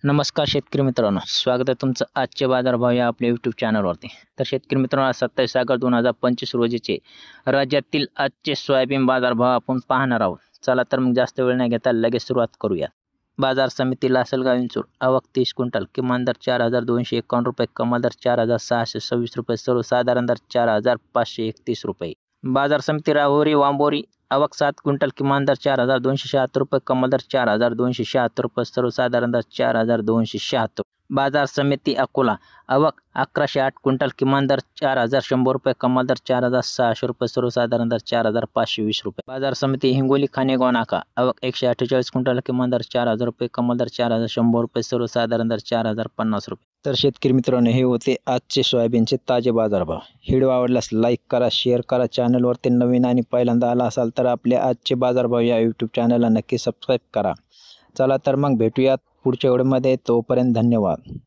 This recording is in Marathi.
नमस्कार शेतकरी मित्रांनो, स्वागत आहे तुमचं आजचे बाजारभाव या आपल्या यूट्यूब चॅनलवरती. तर शेतकरी मित्रांनो, आज 27 ऑगस्ट 2025 रोजीचे राज्यातील आजचे सोयाबीन बाजारभाव आपण पाहणार आहोत. चला तर मग जास्त वेळ न घेता लगेच सुरुवात करूया. बाजार समिती लासलगाव विंचूर आवक 30 क्विंटल, किमान दर 4,251 रुपये, कमाल दर 4,626 रुपये, सर्वसाधारण दर 4,531 रुपये. बाजार समिती राहुरी वांबोरी आवक 7 क्विंटल, किमान दर 4,276 रुपये, कमाल दर 4,276 रुपये, सर्वसाधारण दर 4,276. बाजार समिती अकोला आवक 1108 क्विंटल, किमान दर 4,100 रुपये, कमाल दर 4,600 रुपये, सर्वसाधारण दर 4,520 रुपये. बाजार समिती हिंगोली खानेगाव नाका आवक 148 क्विंटल, किमान दर 4,000 रुपये, कमाल दर 4,100 रुपये, सर्वसाधारण दर 4,050 रुपये. तर शेतकरी मित्रांनो, हे होते आजचे सोयाबीनचे ताजे बाजारभाव. व्हिडिओ आवडल्यास लाईक करा, शेअर करा. चॅनलवरती नवीन आणि पहिल्यांदा आला असाल तर आपले आजचे बाजारभाव या यूट्यूब चॅनलला नक्की सबस्क्राईब करा. चला तर मग भेटूयात पुढच्या व्हिडिओमध्ये. तोपर्यंत धन्यवाद.